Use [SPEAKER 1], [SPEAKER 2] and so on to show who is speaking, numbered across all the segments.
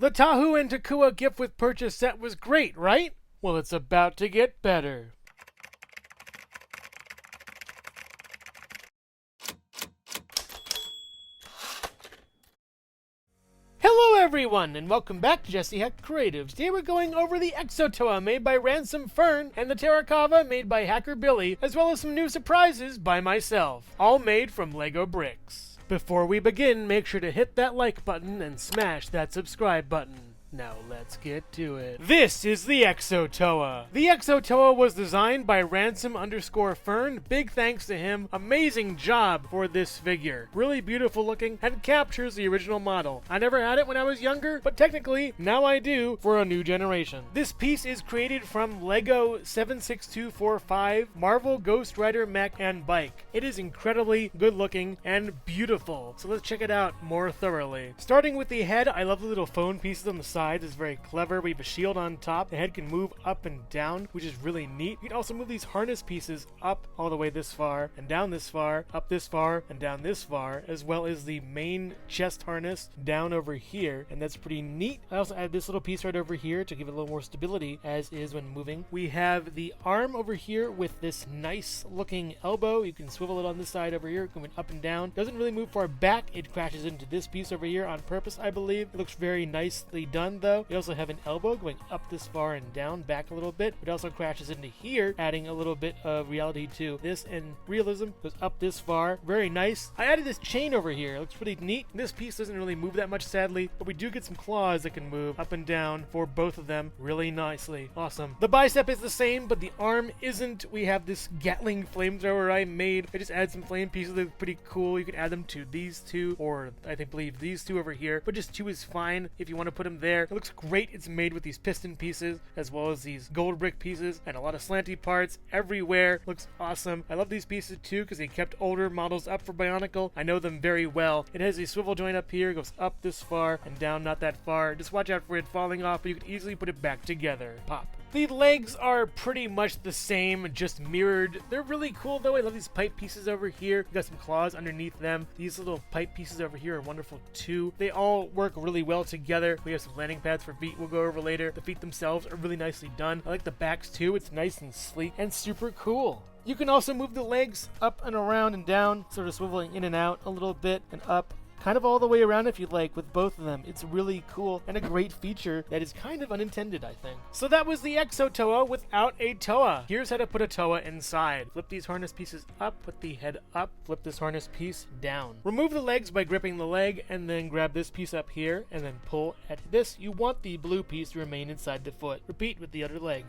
[SPEAKER 1] The Tahu and Takua gift with purchase set was great, right? Well, it's about to get better. Hello everyone, and welcome back to Jesse Heck Creatives. Today we're going over the Exo Toa made by Ransom Fern and the Terra-Cava made by Hacker Billy, as well as some new surprises by myself, all made from Lego bricks. Before we begin, make sure to hit that like button and smash that subscribe button. Now let's get to it. This is the Exo Toa. The Exo Toa was designed by Ransom_Fern. Big thanks to him. Amazing job for this figure. Really beautiful looking and captures the original model. I never had it when I was younger, but technically now I do for a new generation. This piece is created from Lego 76245, Marvel Ghost Rider mech and bike. It is incredibly good looking and beautiful. So let's check it out more thoroughly. Starting with the head, I love the little phone pieces on the side. It's very clever. We have a shield on top. The head can move up and down, which is really neat. You can also move these harness pieces up all the way this far, and down this far, up this far, and down this far, as well as the main chest harness down over here, and that's pretty neat. I also added this little piece right over here to give it a little more stability, as is when moving. We have the arm over here with this nice looking elbow. You can swivel it on this side over here, going up and down. Doesn't really move far back. It crashes into this piece over here on purpose, I believe. It looks very nicely done, though. We also have an elbow going up this far and down back a little bit. It also crashes into here, adding a little bit of reality to this, and realism goes up this far. Very nice. I added this chain over here. It looks pretty neat. This piece doesn't really move that much, sadly, but we do get some claws that can move up and down for both of them really nicely. Awesome. The bicep is the same, but the arm isn't. We have this Gatling flamethrower I made. I just added some flame pieces that are pretty cool. You can add them to these two, or I believe these two over here, but just two is fine if you want to put them there. It looks great. It's made with these piston pieces as well as these gold brick pieces and a lot of slanty parts everywhere. Looks awesome. I love these pieces too because they kept older models up for Bionicle. I know them very well. It has a swivel joint up here, goes up this far and down not that far. Just watch out for it falling off, but you can easily put it back together. Pop. The legs are pretty much the same, just mirrored. They're really cool though. I love these pipe pieces over here. Got some claws underneath them. These little pipe pieces over here are wonderful too. They all work really well together. We have some landing pads for feet we'll go over later. The feet themselves are really nicely done. I like the backs too. It's nice and sleek and super cool. You can also move the legs up and around and down, sort of swiveling in and out a little bit and up. Kind of all the way around if you'd like with both of them. It's really cool and a great feature that is kind of unintended, I think. So that was the Exo Toa without a Toa. Here's how to put a Toa inside. Flip these harness pieces up, put the head up, flip this harness piece down. Remove the legs by gripping the leg and then grab this piece up here and then pull at this. You want the blue piece to remain inside the foot. Repeat with the other leg.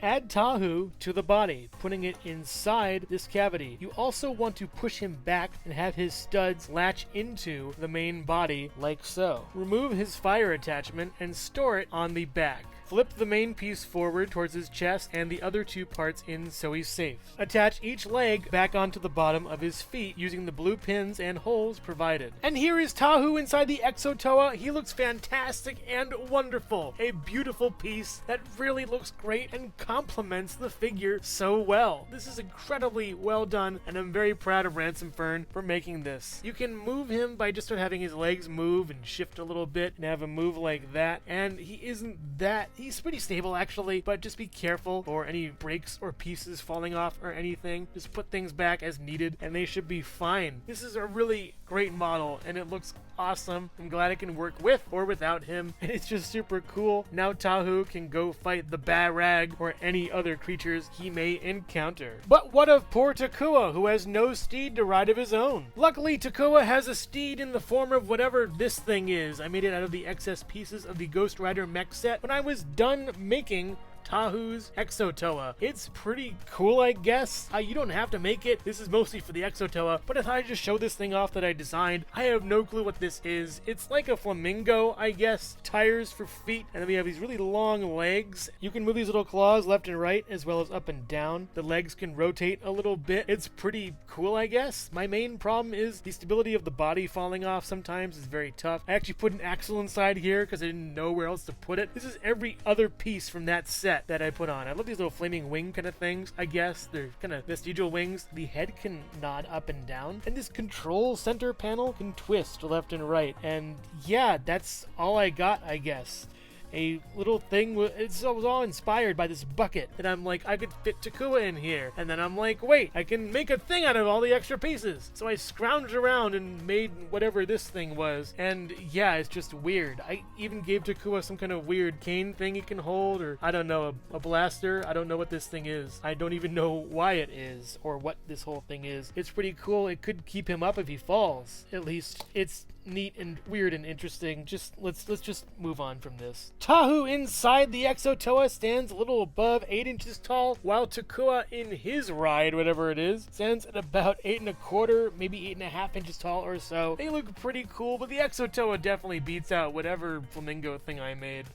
[SPEAKER 1] Add Tahu to the body, putting it inside this cavity. You also want to push him back and have his studs latch into the main body like so. Remove his fire attachment and store it on the back. Flip the main piece forward towards his chest and the other two parts in so he's safe. Attach each leg back onto the bottom of his feet using the blue pins and holes provided. And here is Tahu inside the Exo Toa. He looks fantastic and wonderful. A beautiful piece that really looks great and complements the figure so well. This is incredibly well done, and I'm very proud of Ransom Fern for making this. You can move him by just sort of having his legs move and shift a little bit and have him move like that, and he isn't that. He's pretty stable actually, but just be careful for any breaks or pieces falling off or anything. Just put things back as needed and they should be fine. This is a really great model and it looks awesome. I'm glad it can work with or without him, and it's just super cool. Now Tahu can go fight the Barag or any other creatures he may encounter. But what of poor Takua, who has no steed to ride of his own? Luckily, Takua has a steed in the form of whatever this thing is. I made it out of the excess pieces of the Ghost Rider mech set when I was done making Tahu's Exo Toa. It's pretty cool, I guess. You don't have to make it. This is mostly for the Exo Toa, but I thought I'd just show this thing off that I designed. I have no clue what this is. It's like a flamingo, I guess. Tires for feet, and then we have these really long legs. You can move these little claws left and right, as well as up and down. The legs can rotate a little bit. It's pretty cool, I guess. My main problem is the stability of the body falling off sometimes is very tough. I actually put an axle inside here because I didn't know where else to put it. This is every other piece from that set. set that I put on. I love these little flaming wing kind of things, I guess. They're kind of vestigial wings. The head can nod up and down, and this control center panel can twist left and right. And yeah, that's all I got, I guess. A little thing, it was all inspired by this bucket, and I'm like, I could fit Takua in here, and then I'm like, wait, I can make a thing out of all the extra pieces. So I scrounged around and made whatever this thing was, and yeah, it's just weird. I even gave Takua some kind of weird cane thing he can hold, or I don't know, a blaster. I don't know what this thing is. I don't even know why it is, or what this whole thing is. It's pretty cool. It could keep him up if he falls. At least it's neat and weird and interesting. Let's just move on from this. Tahu inside the Exo Toa stands a little above 8 inches tall, while Takua in his ride, whatever it is, stands at about 8 1/4, maybe 8.5 inches tall or so. They look pretty cool, but the Exo Toa definitely beats out whatever flamingo thing I made.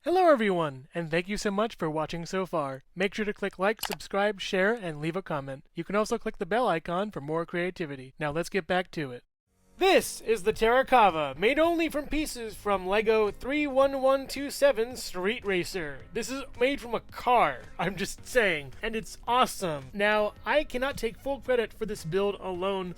[SPEAKER 1] Hello everyone, and thank you so much for watching so far. Make sure to click like, subscribe, share, and leave a comment. You can also click the bell icon for more creativity. Now let's get back to it. This is the Terra-Cava, made only from pieces from LEGO 31127 Street Racer. This is made from a car, I'm just saying, and it's awesome. Now, I cannot take full credit for this build alone.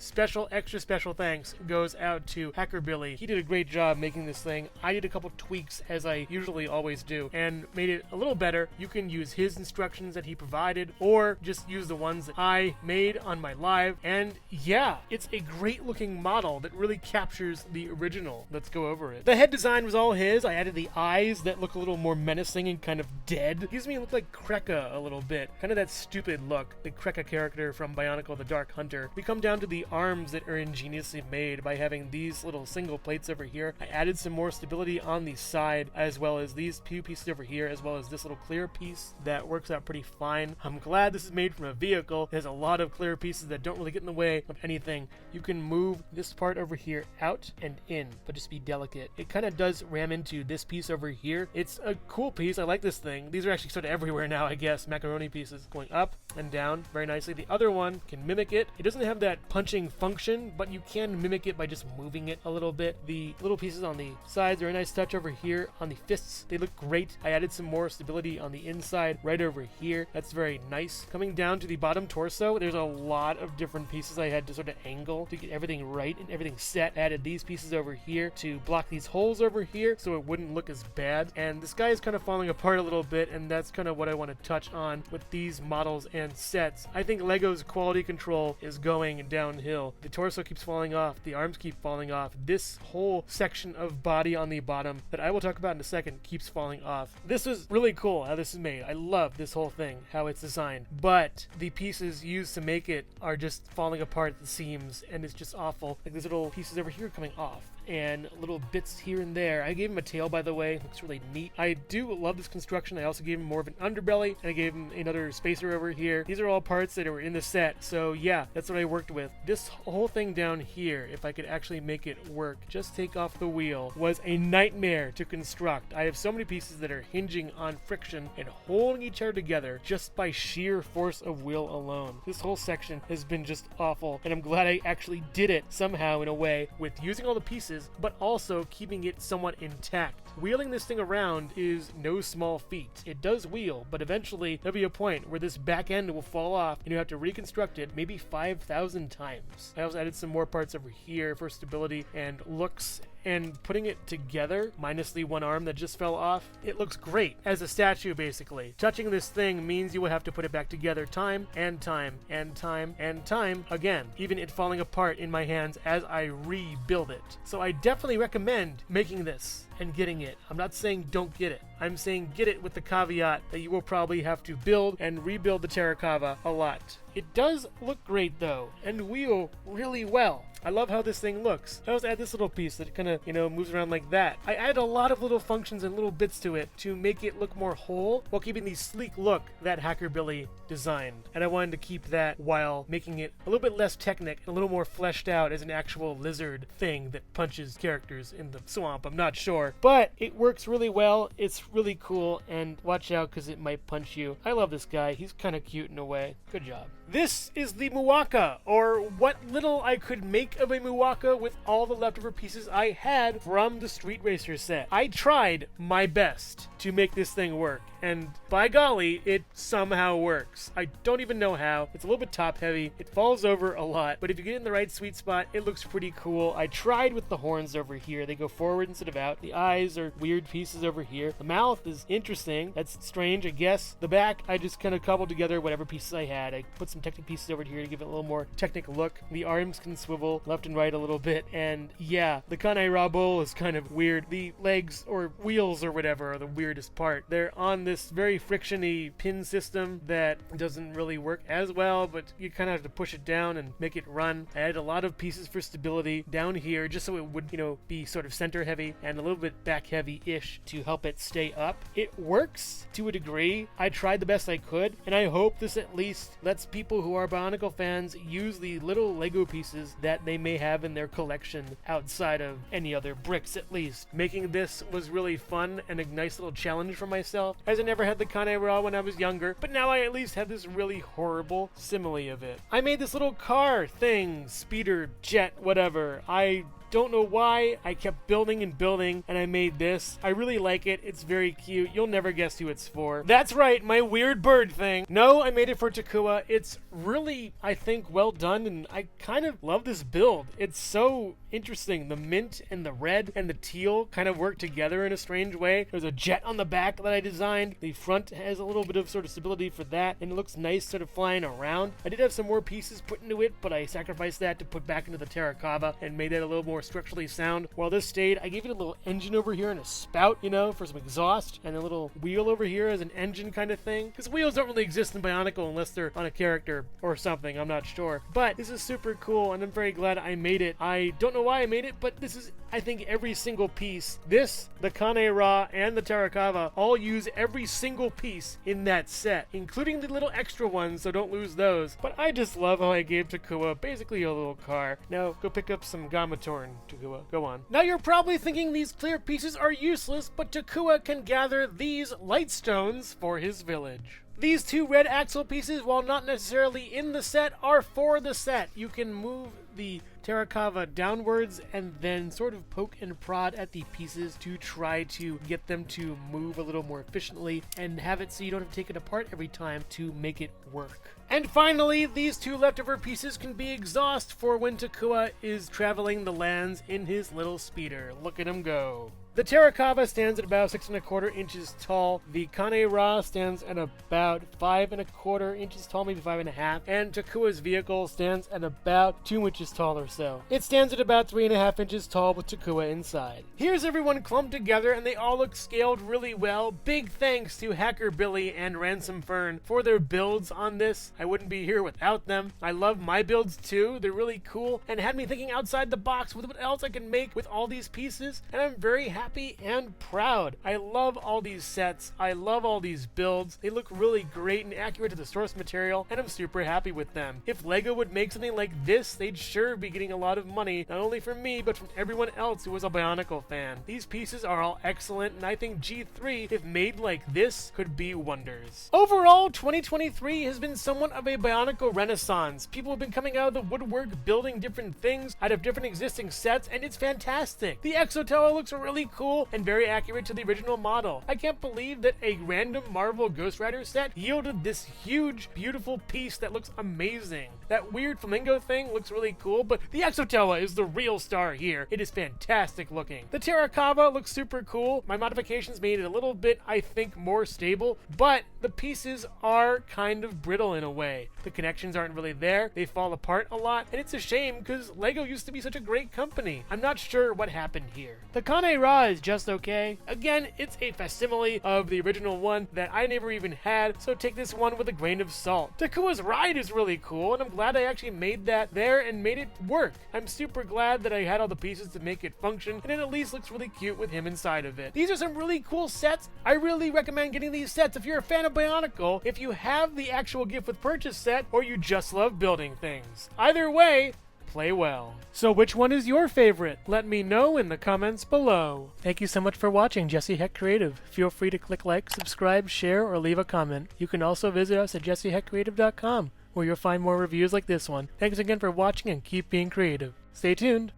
[SPEAKER 1] Extra special thanks goes out to Hacker Billy. He did a great job making this thing. I did a couple tweaks, as I usually always do, and made it a little better. You can use his instructions that he provided, or just use the ones that I made on my live, and yeah, it's a great looking model that really captures the original. Let's go over it. The head design was all his. I added the eyes that look a little more menacing and kind of dead. Gives me look like Kreka a little bit. Kind of that stupid look. The Kreka character from BIONICLE the Dark Hunter. We come down to the arms that are ingeniously made by having these little single plates over here. I added some more stability on the side, as well as these few pieces over here, as well as this little clear piece that works out pretty fine. I'm glad this is made from a vehicle. There's a lot of clear pieces that don't really get in the way of anything. You can move this part over here out and in, but just be delicate. It kind of does ram into this piece over here. It's a cool piece. I like this thing. These are actually sort of everywhere now, I guess. Macaroni pieces going up and down very nicely. The other one can mimic it. It doesn't have that punching function, but you can mimic it by just moving it a little bit. The little pieces on the sides are a nice touch over here. On the fists, they look great. I added some more stability on the inside right over here. That's very nice. Coming down to the bottom torso, there's a lot of different pieces I had to sort of angle to get everything right and everything set. Added these pieces over here to block these holes over here so it wouldn't look as bad. And this guy is kind of falling apart a little bit, and that's kind of what I want to touch on with these models and sets. I think LEGO's quality control is going downhill. The torso keeps falling off. The arms keep falling off. This whole section of body on the bottom that I will talk about in a second keeps falling off. This was really cool how this is made. I love this whole thing, how it's designed. But the pieces used to make it are just falling apart at the seams, and it's just awful. Like these little pieces over here coming off, and little bits here and there. I gave him a tail, by the way. Looks really neat. I do love this construction. I also gave him more of an underbelly, and I gave him another spacer over here. These are all parts that were in the set, so yeah, that's what I worked with. This whole thing down here, if I could actually make it work, just take off the wheel, was a nightmare to construct. I have so many pieces that are hinging on friction and holding each other together just by sheer force of will alone. This whole section has been just awful, and I'm glad I actually did it somehow in a way with using all the pieces, but also keeping it somewhat intact. Wheeling this thing around is no small feat. It does wheel, but eventually there'll be a point where this back end will fall off and you have to reconstruct it maybe 5,000 times. I also added some more parts over here for stability and looks, and putting it together, minus the one arm that just fell off, it looks great as a statue, basically. Touching this thing means you will have to put it back together time and time and time and time again, even it falling apart in my hands as I rebuild it. So I definitely recommend making this and getting it. I'm not saying don't get it. I'm saying get it with the caveat that you will probably have to build and rebuild the Tarakava a lot. It does look great though, and wheel really well. I love how this thing looks. I also add this little piece that kind of, moves around like that. I add a lot of little functions and little bits to it to make it look more whole while keeping the sleek look that Hacker Billy designed. And I wanted to keep that while making it a little bit less technic and a little more fleshed out as an actual lizard thing that punches characters in the swamp. I'm not sure. before. But it works really well, it's really cool, and watch out because it might punch you. I love this guy, he's kind of cute in a way. Good job. This is the Muaka, or what little I could make of a Muaka with all the leftover pieces I had from the Street Racer set. I tried my best to make this thing work, and by golly, it somehow works. I don't even know how. It's a little bit top heavy, it falls over a lot, but if you get in the right sweet spot, it looks pretty cool. I tried with the horns over here. They go forward instead of out. The eyes are weird pieces over here. The mouth is interesting. That's strange, I guess. The back, I just kind of cobbled together whatever pieces I had. I put some Technic pieces over here to give it a little more Technic look. The arms can swivel left and right a little bit, and yeah, the Kanai Rabo is kind of weird. The legs or wheels or whatever are the weirdest part. They're on this very friction-y pin system that doesn't really work as well, but you kind of have to push it down and make it run. I had a lot of pieces for stability down here just so it would, be sort of center heavy and a little bit back heavy-ish to help it stay up. It works to a degree. I tried the best I could, and I hope this at least lets people who are Bionicle fans use the little Lego pieces that they may have in their collection outside of any other bricks at least. Making this was really fun and a nice little challenge for myself, as I never had the Kanai Ra when I was younger, but now I at least have this really horrible simile of it. I made this little car thing, speeder, jet, whatever. I don't know why. I kept building and building, and I made this. I really like it. It's very cute. You'll never guess who it's for. That's right, my weird bird thing. No, I made it for Takua. It's really, I think, well done, and I kind of love this build. It's so interesting. The mint and the red and the teal kind of work together in a strange way. There's a jet on the back that I designed. The front has a little bit of sort of stability for that, and it looks nice sort of flying around. I did have some more pieces put into it, but I sacrificed that to put back into the Terra-Cava and made that a little more structurally sound. While this stayed, I gave it a little engine over here and a spout, for some exhaust, and a little wheel over here as an engine kind of thing. Because wheels don't really exist in Bionicle unless they're on a character or something, I'm not sure. But this is super cool, and I'm very glad I made it. I don't know why I made it, but this is, I think, every single piece. This, the Kanai Ra, and the Tarakava all use every single piece in that set, including the little extra ones, so don't lose those. But I just love how I gave Takua basically a little car. Now, go pick up some Gamatorn, Takua. Go on. Now you're probably thinking these clear pieces are useless, but Takua can gather these light stones for his village. These two red axle pieces, while not necessarily in the set, are for the set. You can move the Tarakava downwards and then sort of poke and prod at the pieces to try to get them to move a little more efficiently and have it so you don't have to take it apart every time to make it work. And finally, these two leftover pieces can be exhaust for when Takua is traveling the lands in his little speeder. Look at him go. The Tarakava stands at about 6¼ inches tall. The Kanai Ra stands at about 5¼ inches tall, maybe 5½. And Takua's vehicle stands at about 2 inches tall or so. It stands at about 3½ inches tall with Takua inside. Here's everyone clumped together, and they all look scaled really well. Big thanks to Hacker Billy and Ransom Fern for their builds on this. I wouldn't be here without them. I love my builds too. They're really cool and had me thinking outside the box with what else I can make with all these pieces, and I'm very happy and proud. I love all these sets. I love all these builds. They look really great and accurate to the source material, and I'm super happy with them. If LEGO would make something like this, they'd sure be getting a lot of money, not only from me, but from everyone else who was a Bionicle fan. These pieces are all excellent, and I think G3, if made like this, could be wonders. Overall, 2023 has been somewhat of a Bionicle renaissance. People have been coming out of the woodwork, building different things out of different existing sets, and it's fantastic. The Exo Toa looks really cool and very accurate to the original model. I can't believe that a random Marvel Ghost Rider set yielded this huge, beautiful piece that looks amazing. That weird flamingo thing looks really cool, but the Exo Toa is the real star here. It is fantastic looking. The Terra-Cava looks super cool. My modifications made it a little bit, I think, more stable, but the pieces are kind of brittle in a way. The connections aren't really there. They fall apart a lot, and it's a shame because LEGO used to be such a great company. I'm not sure what happened here. The Kanai Ra is just okay. Again, it's a facsimile of the original one that I never even had, so take this one with a grain of salt. Takua's ride is really cool, and I'm glad I actually made that there and made it work. I'm super glad that I had all the pieces to make it function, and it at least looks really cute with him inside of it. These are some really cool sets. I really recommend getting these sets if you're a fan of Bionicle, if you have the actual gift with purchase set, or you just love building things. Either way, play well. So which one is your favorite? Let me know in the comments below. Thank you so much for watching Jesse Heck Creative. Feel free to click like, subscribe, share, or leave a comment. You can also visit us at jesseheckcreative.com, where you'll find more reviews like this one. Thanks again for watching and keep being creative. Stay tuned.